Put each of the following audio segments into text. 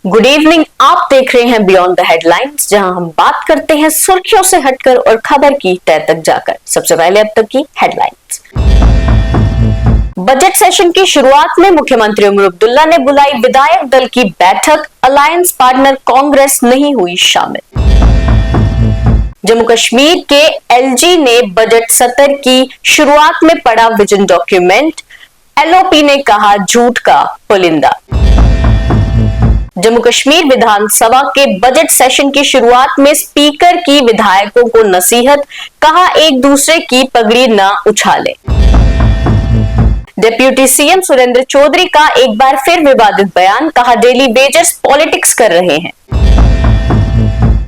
Good evening. आप देख रहे हैं बियॉन्ड द हेडलाइंस, जहां हम बात करते हैं सुर्खियों से हटकर और खबर की तह तक जाकर। सबसे पहले अब तक की हेडलाइंस। बजट सेशन की शुरुआत में मुख्यमंत्री उमर अब्दुल्ला ने बुलाई विधायक दल की बैठक, अलायंस पार्टनर कांग्रेस नहीं हुई शामिल। जम्मू कश्मीर के एलजी ने बजट सत्र की शुरुआत में पढ़ा विजन डॉक्यूमेंट, एलओपी ने कहा झूठ का पुलिंदा। जम्मू कश्मीर विधानसभा के बजट सेशन की शुरुआत में स्पीकर की विधायकों को नसीहत, कहा एक दूसरे की पगड़ी न उछाले। डिप्टी सीएम सुरेंद्र चौधरी का एक बार फिर विवादित बयान, कहा डेली वेजर्स पॉलिटिक्स कर रहे हैं।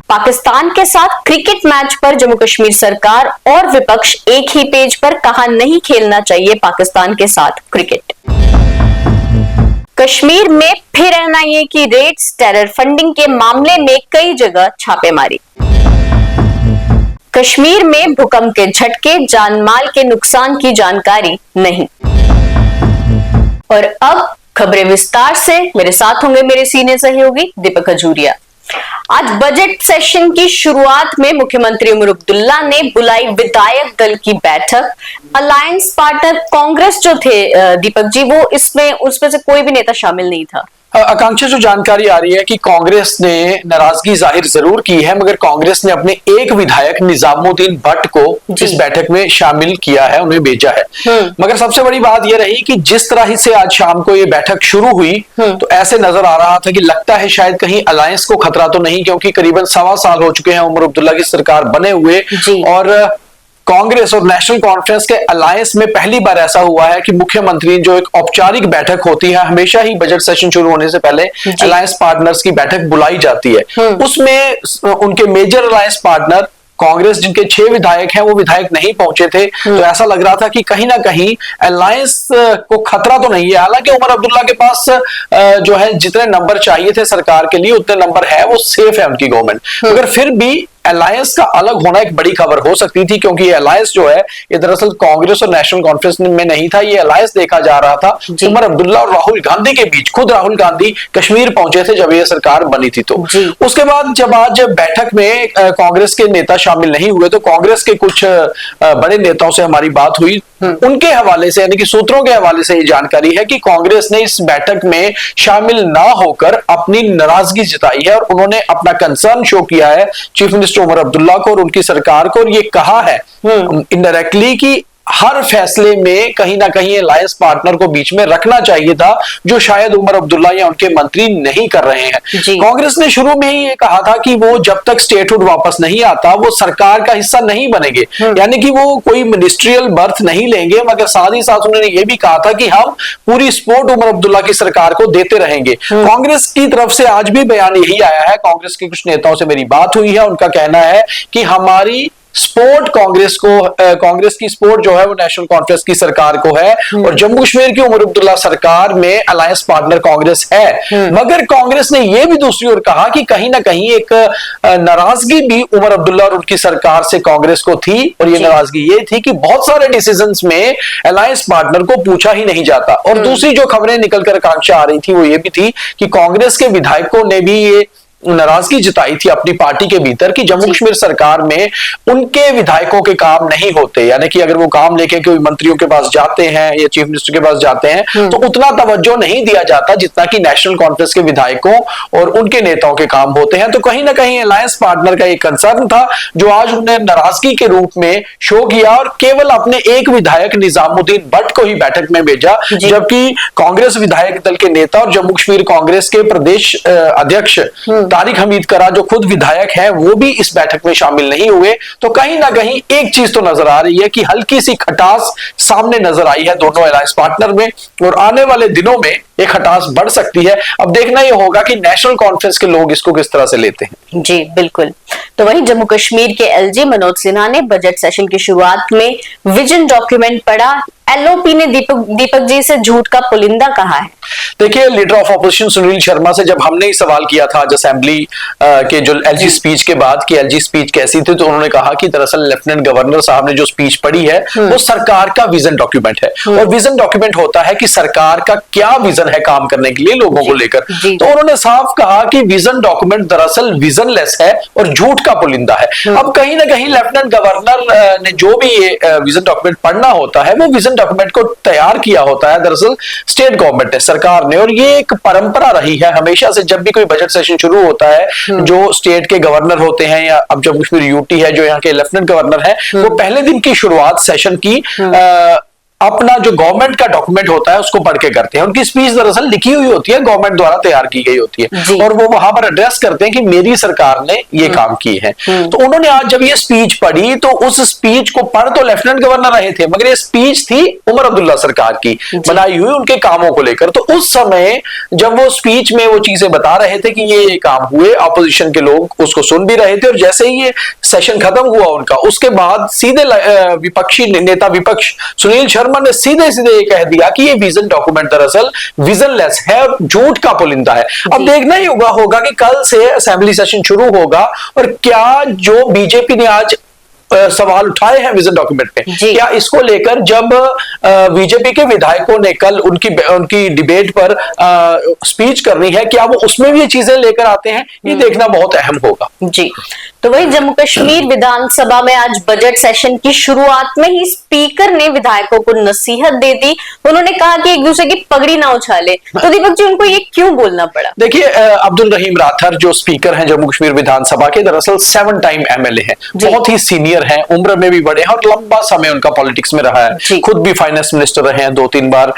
पाकिस्तान के साथ क्रिकेट मैच पर जम्मू कश्मीर सरकार और विपक्ष एक ही पेज पर, कहा नहीं खेलना चाहिए पाकिस्तान के साथ क्रिकेट। कश्मीर में फिर एनआईए की रेड्स, टेरर फंडिंग के मामले में कई जगह छापेमारी। कश्मीर में भूकंप के झटके, जानमाल के नुकसान की जानकारी नहीं। और अब खबरें विस्तार से। मेरे साथ होंगे मेरे सीनियर सहयोगी दीपक खजूरिया। आज बजट सेशन की शुरुआत में मुख्यमंत्री उमर अब्दुल्ला ने बुलाई विधायक दल की बैठक। अलायंस पार्टनर कांग्रेस जो थे दीपक जी, वो उसमें से कोई भी नेता शामिल नहीं था। आकांक्षा, जो जानकारी आ रही है कि कांग्रेस ने नाराजगी जाहिर जरूर की है, मगर कांग्रेस ने अपने एक विधायक निजामुद्दीन भट्ट को इस बैठक में शामिल किया है, उन्हें भेजा है। मगर सबसे बड़ी बात यह रही कि जिस तरह से आज शाम को ये बैठक शुरू हुई तो ऐसे नजर आ रहा था कि लगता है शायद कहीं अलायंस को खतरा तो नहीं, क्योंकि करीबन 1.25 साल हो चुके हैं उमर अब्दुल्ला की सरकार बने हुए, और कांग्रेस और नेशनल कॉन्फ्रेंस के अलायंस में पहली बार ऐसा हुआ है कि मुख्यमंत्री, जो एक औपचारिक बैठक होती है, हमेशा ही बजट सेशन शुरू होने से पहले अलायंस पार्टनर्स की बैठक बुलाई जाती है। उसमें उनके मेजर अलायंस पार्टनर कांग्रेस, जिनके 6 विधायक हैं, वो विधायक नहीं पहुंचे थे। तो ऐसा लग रहा था कि कहीं ना कहीं अलायंस को खतरा तो नहीं है। हालांकि उमर अब्दुल्ला के पास जो है जितने नंबर चाहिए थे सरकार के लिए उतने नंबर है, वो सेफ है उनकी गवर्नमेंट, मगर फिर भी अलायंस का अलग होना एक बड़ी खबर हो सकती थी, क्योंकि ये अलायंस जो है ये दरअसल कांग्रेस और नेशनल कॉन्फ्रेंस में नहीं था। ये अलायंस देखा जा रहा था उमर अब्दुल्ला और राहुल गांधी के बीच। खुद राहुल गांधी कश्मीर पहुंचे थे जब ये सरकार बनी थी। तो उसके बाद जब आज बैठक में कांग्रेस के नेता शामिल नहीं हुए, तो कांग्रेस के कुछ बड़े नेताओं से हमारी बात हुई। उनके हवाले से, यानी कि सूत्रों के हवाले से ये जानकारी है कि कांग्रेस ने इस बैठक में शामिल ना होकर अपनी नाराजगी जताई है, और उन्होंने अपना कंसर्न शो किया है चीफ मिनिस्टर उमर अब्दुल्ला को और उनकी सरकार को, और ये कहा है इनडायरेक्टली कि हर फैसले में कहीं ना कहीं अलायंस पार्टनर को बीच में रखना चाहिए था, जो शायद उमर अब्दुल्ला या उनके मंत्री नहीं कर रहे हैं। कांग्रेस ने शुरू में ही ये कहा था कि वो जब तक स्टेटहुड वापस नहीं आता वो सरकार का हिस्सा नहीं बनेंगे, यानी कि वो कोई मिनिस्ट्रियल बर्थ नहीं लेंगे, मगर साथ ही साथ उन्होंने ये भी कहा था कि हम पूरी सपोर्ट उमर अब्दुल्ला की सरकार को देते रहेंगे। कांग्रेस की तरफ से आज भी बयान यही आया है। कांग्रेस के कुछ नेताओं से मेरी बात हुई है, उनका कहना है कि हमारी सपोर्ट कांग्रेस को, कांग्रेस की सपोर्ट जो है वो नेशनल कॉन्फ्रेंस की सरकार को है, और जम्मू कश्मीर की उमर अब्दुल्ला सरकार में अलायंस पार्टनर कांग्रेस है। मगर कांग्रेस ने यह भी दूसरी ओर कहा कि कहीं ना कहीं एक नाराजगी भी उमर अब्दुल्ला और उनकी सरकार से कांग्रेस को थी, और ये नाराजगी ये थी कि बहुत सारे डिसीजंस में अलायंस पार्टनर को पूछा ही नहीं जाता। और दूसरी जो खबरें निकलकर आकांक्षा आ रही थी वो ये भी थी कि कांग्रेस के विधायकों ने भी ये नाराजगी जताई थी अपनी पार्टी के भीतर कि जम्मू कश्मीर सरकार में उनके विधायकों के काम नहीं होते, यानी कि अगर वो काम लेके कोई मंत्रियों के पास जाते हैं या चीफ मिनिस्टर के पास जाते हैं तो उतना तवज्जो नहीं दिया जाता जितना कि नेशनल कॉन्फ्रेंस के विधायकों और उनके नेताओं के काम होते हैं। तो कहीं ना कहीं अलायंस पार्टनर का एक कंसर्न था, जो आज उन्हें नाराजगी के रूप में शो किया, और केवल अपने एक विधायक निजामुद्दीन भट्ट को ही बैठक में भेजा, जबकि कांग्रेस विधायक दल के नेता और जम्मू कश्मीर कांग्रेस के प्रदेश अध्यक्ष तारिक हमीद करा, जो खुद विधायक है, वो भी इस बैठक में शामिल नहीं हुए। तो कहीं ना कहीं एक चीज तो नजर आ रही है कि हल्की सी खटास सामने नजर आई है दोनों अलायंस पार्टनर में, और आने वाले दिनों में एक खटास बढ़ सकती है। अब देखना यह होगा कि नेशनल कॉन्फ्रेंस के लोग इसको किस तरह से लेते हैं। जी बिल्कुल। तो वहीं जम्मू कश्मीर के एलजी मनोज सिन्हा ने बजट सेशन की शुरुआत में विजन डॉक्यूमेंट पढ़ा, एलओपी ने दीपक जी से झूठ का पुलिंदा कहा है। देखिए, leader of opposition Sunil Sharma से जब हमने ही सवाल किया था आज असेंबली के जो एलजी स्पीच के बाद कि एलजी स्पीच कैसी थी, तो उन्होंने कहा कि दरअसल लेफ्टिनेंट गवर्नर साहब ने जो स्पीच पढ़ी है वो सरकार का विजन डॉक्यूमेंट है, और विजन डॉक्यूमेंट होता है कि सरकार का क्या विजन है काम करने के लिए लोगों को लेकर। तो उन्होंने साफ कहा कि विजन डॉक्यूमेंट दरअसल विजनलेस है और झूठ का पुलिंदा है। अब कहीं ना कहीं लेफ्टिनेंट गवर्नर ने जो भी ये विजन डॉक्यूमेंट पढ़ना होता है वो विजन डॉक्यूमेंट को तैयार किया होता है दरअसल स्टेट गवर्नमेंट ने, सरकार ने, और ये एक परंपरा रही है हमेशा से। जब भी कोई बजट सेशन शुरू होता है, जो स्टेट के गवर्नर होते हैं या अब जम्मू कश्मीर यूटी है जो यहाँ के लेफ्टिनेंट गवर्नर है, वो पहले दिन की शुरुआत सेशन की अपना जो गवर्नमेंट का डॉक्यूमेंट होता है उसको पढ़ के करते हैं। उनकी स्पीच दरअसल लिखी हुई होती है, गवर्नमेंट द्वारा तैयार की गई होती है, और वो वहां पर एड्रेस करते हैं कि मेरी सरकार ने ये काम किए हैं। तो उन्होंने आज जब ये स्पीच पढ़ी तो उस स्पीच को पढ़ तो लेफ्टिनेंट गवर्नर रहे थे, मगर ये स्पीच थी उमर अब्दुल्ला सरकार की बनाई हुई उनके कामों को लेकर। तो उस समय जब वो स्पीच में वो चीजें बता रहे थे कि ये काम हुए, ऑपोजिशन के लोग उसको सुन भी रहे थे, और जैसे ही ये सेशन खत्म हुआ उनका, उसके बाद सीधे विपक्षी नेता विपक्ष सुनील शर्मा ने सीधे सीधे ये कह दिया कि ये विजन डॉक्यूमेंट दरअसल विजनलेस है, झूठ का पुलिंदा है। अब देखना ही होगा कि कल से असेंबली सेशन शुरू होगा और क्या जो बीजेपी ने आज सवाल उठाए हैं विजन डॉक्यूमेंट पे, क्या इसको लेकर जब बीजेपी के विधायकों ने कल उनकी डिबेट पर स्पीच करनी है, क्या वो उसमें भी ये चीजें लेकर आते हैं, ये देखना बहुत अहम होगा। जी, तो वही जम्मू कश्मीर विधानसभा में आज बजट सेशन की शुरुआत में ही स्पीकर ने विधायकों को नसीहत दे दी। उन्होंने कहा कि एक दूसरे की पगड़ी ना उछाले। तो दीपक जी, उनको ये क्यों बोलना पड़ा? देखिए, अब्दुल रहीम राठौर जो स्पीकर हैं जम्मू कश्मीर विधानसभा के, दरअसल 7 टाइम एमएलए हैं, बहुत ही सीनियर हैं, उम्र में भी बड़े हैं और लंबा समय उनका पॉलिटिक्स में रहा है। खुद भी फाइनेंस मिनिस्टर रहे हैं 2-3 बार,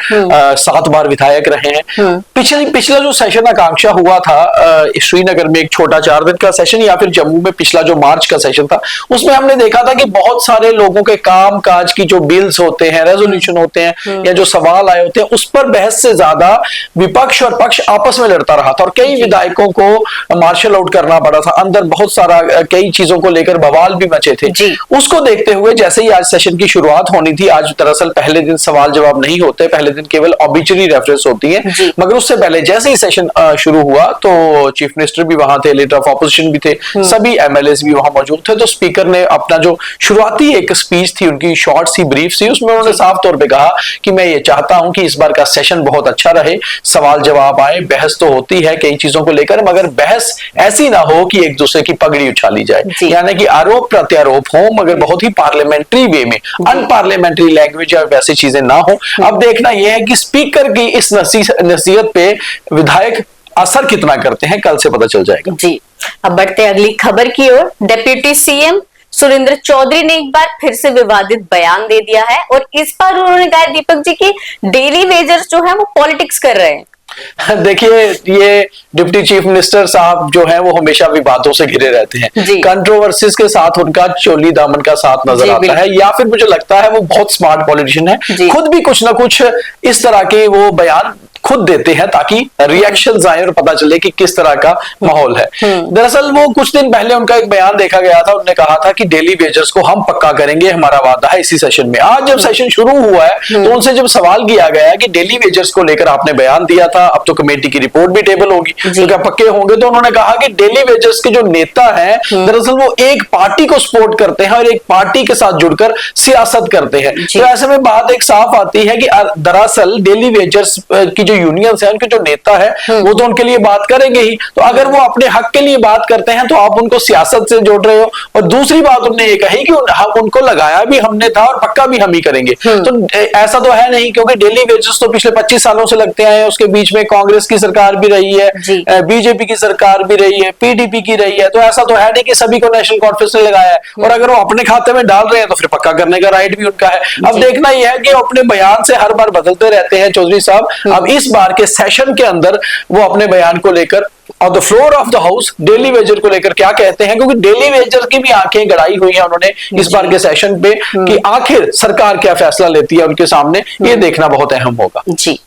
7 बार विधायक रहे हैं। पिछला जो सेशन आकांक्षा हुआ था श्रीनगर में, एक छोटा 4 दिन का सेशन, या फिर जम्मू में पिछला जो मार्च का सेशन था, उसमें हमने देखा था कि बहुत सारे लोगों के काम काज की जो बिल्स होते हैं, रेजोल्यूशन होते हैं, या जो सवाल आए होते हैं, उस पर बहस से ज्यादा विपक्ष और पक्ष आपस में लड़ता रहा था, और कई विधायकों को मार्शल आउट करना पड़ा था। अंदर बहुत सारा कई चीजों को लेकर बवाल भी मचे थे। उसको देखते हुए जैसे ही आज सेशन की शुरुआत होनी थी, आज दरअसल पहले दिन सवाल जवाब नहीं होते, पहले दिन केवल ऑबिचुरी रेफरेंस होती है, मगर उससे पहले जैसे ही सेशन शुरू हुआ तो चीफ मिनिस्टर भी वहां थे, लीडर ऑफ ऑपोजिशन भी थे, सभी एमएलए भी वहां मौजूद थे। तो स्पीकर ने अपना जो शुरुआती एक स्पीच थी उनकी, शॉर्ट सी ब्रीफ सी, उसमें उन्होंने साफ तौर पे कहा कि मैं ये चाहता हूं कि इस बार का सेशन बहुत अच्छा रहे, सवाल जवाब आए, बहस तो होती है कई चीजों को लेकर, मगर बहस ऐसी ना हो कि एक दूसरे की पगड़ी उछाली जाए, यानी कि आरोप प्रत्यारोप हो, मगर बहुत ही पार्लियामेंट्री वे में, अनपार्लियामेंट्री लैंग्वेज या वैसी चीजें ना हो। अब देखना यह है कि स्पीकर की इस नसीहत पे विधायक असर कितना करते हैं, कल से पता चल जाएगा। जी, अब बढ़ते अगली खबर की ओर। डिप्टी सीएम सुरेंद्र चौधरी ने एक बार फिर से विवादित बयान दे दिया है, और इस बार उन्होंने कहा दीपक जी की डेली वेजर्स जो है वो पॉलिटिक्स कर रहे हैं। देखिए, ये डिप्टी चीफ मिनिस्टर साहब जो हैं वो हमेशा विवादों से घिरे रहते हैं, कंट्रोवर्सीज के साथ उनका चोली दामन का साथ नजर आता है, या फिर मुझे लगता है वो बहुत स्मार्ट पॉलिटिशियन है, खुद भी कुछ ना कुछ इस तरह के वो बयान खुद देते हैं ताकि रिएक्शंस आए और पता चले कि किस तरह का माहौल है। दरअसल वो कुछ दिन पहले उनका एक बयान देखा गया था, उन्होंने कहा था कि डेली वेजर्स को हम पक्का करेंगे, हमारा वादा है इसी सेशन में। आज जब सेशन शुरू हुआ है तो उनसे जब सवाल किया गया है कि डेली वेजर्स को लेकर आपने बयान दिया था, अब तो कमेटी की रिपोर्ट भी टेबल होगी, तो क्या पक्के होंगे? तो उन्होंने कहा कि डेली वेजर्स के जो नेता हैं दरअसल वो एक पार्टी को सपोर्ट करते हैं और एक पार्टी के साथ जुड़कर सियासत करते हैं। तो ऐसे में बात एक साफ आती है कि दरअसल डेली वेजर्स की जो यूनियंस है, उनके जो नेता है वो तो उनके लिए बात करेंगे ही, तो अगर वो अपने हक के लिए बात करते हैं तो आप उनको सियासत से जोड़ रहे हो। और दूसरी बात उन्होंने ये कही कि उनको लगाया भी हमने था और पक्का भी हम ही करेंगे। तो ऐसा तो है नहीं, क्योंकि डेली वेजेस तो पिछले 25 सालों से लगते आए हैं, उसके बीच में कांग्रेस की सरकार भी रही है, बीजेपी की सरकार भी रही है, पीडीपी की रही है, तो ऐसा तो है नहीं कि सभी को नेशनल कॉन्फ्रेंस ने लगाया है, और अगर वो अपने खाते में डाल रहे हैं तो फिर पक्का करने का राइट भी उनका है। अब देखना यह है कि अपने बयान से हर बार बदलते रहते हैं चौधरी साहब। अब इस बार के सेशन के अंदर वो अपने बयान को लेकर on the floor of the house daily Vaser को लेकर क्या कहते हैं, क्योंकि डेली वेजर की भी आंखें गड़ाई हुई हैं उन्होंने इस बार के सेशन पे कि आखिर सरकार क्या फैसला लेती है उनके सामने, ये देखना बहुत अहम होगा। जी,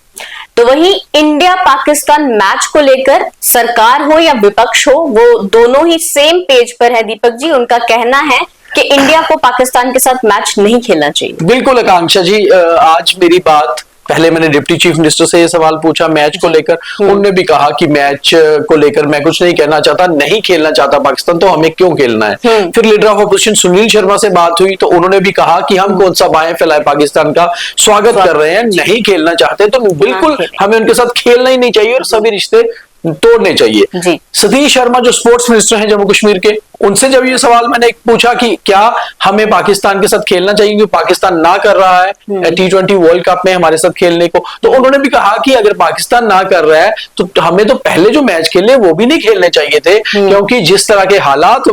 तो वहीं इंडिया पाकिस्तान मैच को लेकर सरकार हो या विपक्ष हो, वो दोनों ही सेम पेज पर है दीपक जी। उनका कहना है कि इंडिया को पाकिस्तान के साथ मैच नहीं खेलना चाहिए? बिल्कुल आकांक्षा जी, आज मेरी बात, पहले मैंने डिप्टी चीफ मिनिस्टर से ये सवाल पूछा मैच को लेकर, उन्होंने भी कहा कि मैच को लेकर मैं कुछ नहीं कहना चाहता, नहीं खेलना चाहता पाकिस्तान तो हमें क्यों खेलना है। फिर leader of opposition Sunil Sharma से बात हुई तो उन्होंने भी कहा कि हम कौन सा बाएं फैलाए पाकिस्तान का स्वागत कर रहे हैं, नहीं खेलना चाहते तो बिल्कुल हमें उनके साथ खेलना ही नहीं चाहिए और सभी रिश्ते तोड़ने चाहिए। सतीश शर्मा जो स्पोर्ट्स मिनिस्टर हैं जम्मू कश्मीर के, उनसे जब ये सवाल मैंने पूछा कि क्या हमें पाकिस्तान के साथ खेलना चाहिए क्योंकि पाकिस्तान ना कर रहा है T20 वर्ल्ड कप में हमारे साथ खेलने को, तो उन्होंने भी कहा कि अगर पाकिस्तान ना कर रहा है तो हमें तो पहले जो मैच खेले वो भी नहीं खेलने चाहिए थे, क्योंकि जिस तरह के हालात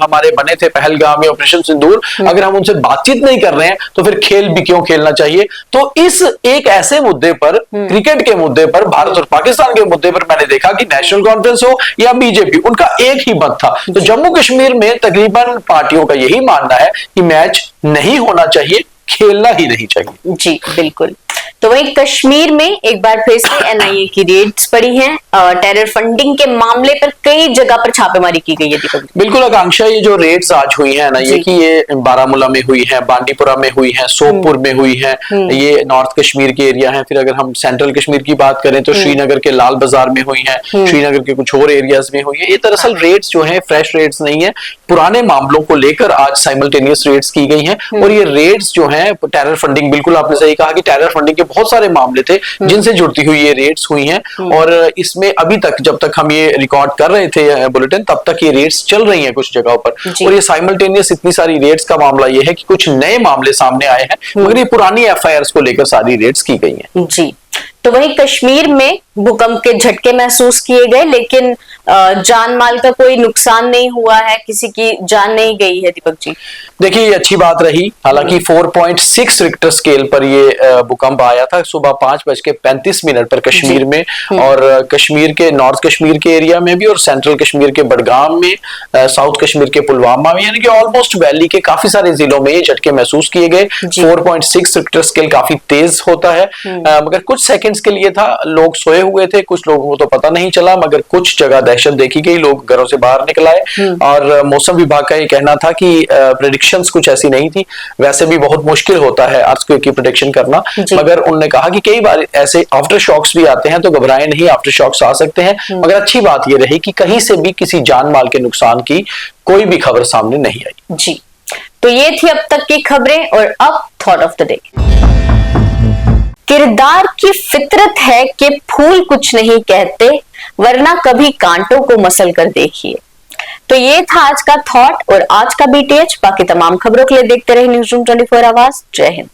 हमारे बने थे पहलगाम में ऑपरेशन सिंदूर, अगर हम उनसे बातचीत नहीं कर रहे हैं तो फिर खेल भी क्यों खेलना चाहिए। तो इस एक ऐसे मुद्दे पर, क्रिकेट के मुद्दे पर, भारत और पाकिस्तान के मुद्दे पर मैंने देखा कि नेशनल कॉन्फ्रेंस हो या बीजेपी, उनका एक ही मत था। तो जम्मू कश्मीर में तकरीबन पार्टियों का यही मानना है कि मैच नहीं होना चाहिए, खेलना ही नहीं चाहिए। जी बिल्कुल। तो वहीं कश्मीर में एक बार फिर से एनआईए की रेड्स पड़ी हैं, टेरर फंडिंग के मामले पर कई जगह पर छापेमारी की गई है दीपक। बिल्कुल आकांक्षा, ये जो रेड्स आज हुई है एनआईए की, ये बारामूला में हुई है, बांडीपुरा में हुई है, सोमपुर में हुई है, ये नॉर्थ कश्मीर के एरिया है। फिर अगर हम सेंट्रल कश्मीर की बात करें तो श्रीनगर के लाल बाजार में हुई है, श्रीनगर के कुछ और एरियाज में हुई है। ये दरअसल रेड्स जो है फ्रेश रेड्स नहीं है, पुराने मामलों को लेकर आज साइमल्टेनियस रेड्स की गई है। और ये रेड्स जो है टेरर फंडिंग, बिल्कुल आपने सही कहा कि टेरर फंडिंग के बहुत सारे मामले थे जिनसे जुड़ती हुई ये रेड्स हुई हैं। और इसमें अभी तक, जब तक हम ये रिकॉर्ड कर रहे थे बुलेटिन, तब तक ये रेड्स चल रही हैं कुछ जगहों पर। और ये साइमल्टेनियस इतनी सारी रेड्स का मामला ये है कि कुछ नए मामले सामने आए हैं, मगर ये पुरानी एफआईआर्स को लेकर सारी रेड्स की गई हैं। जी। तो वहीं कश्मीर में भूकंप के झटके महसूस किए गए, लेकिन जान माल का कोई नुकसान नहीं हुआ है, किसी की जान नहीं गई है दीपक जी। देखिए ये अच्छी बात रही, हालांकि 4.6 रिक्टर स्केल पर ये भूकंप आया था सुबह 5:35 पर कश्मीर में, और कश्मीर के नॉर्थ कश्मीर के एरिया में भी, और सेंट्रल कश्मीर के बडगाम में, साउथ कश्मीर के पुलवामा में, यानी कि ऑलमोस्ट वैली के काफी सारे जिलों में ये झटके महसूस किए गए। 4.6 रिक्टर स्केल काफी तेज होता है, मगर कुछ सेकंड्स के लिए था, लोग सोए हुए थे, कुछ लोगों को तो पता नहीं चला, मगर कुछ जगह दहशत देखी गई, लोग घरों से बाहर निकल आए। और मौसम विभाग का ये कहना था कि प्रेडिक्शंस कुछ ऐसी नहीं थी, वैसे भी बहुत मुश्किल होता है अर्थक्वेक की प्रेडिक्शन करना, मगर उन्होंने कहा कि कई बार ऐसे आफ्टर शॉक्स भी आते हैं, तो घबराएं नहीं, आफ्टर शॉक्स आ सकते हैं। मगर अच्छी बात ये रही कि कहीं से भी किसी जान माल के नुकसान की कोई भी खबर सामने नहीं आई। जी, तो ये थी अब तक की खबरें, और अब थॉट ऑफ द डे। किरदार की फितरत है कि फूल कुछ नहीं कहते, वरना कभी कांटों को मसल कर देखिए। तो ये था आज का थॉट और आज का बीटीएच। बाकी तमाम खबरों के लिए देखते रहे न्यूज़ रूम 24 आवाज। जय हिंद।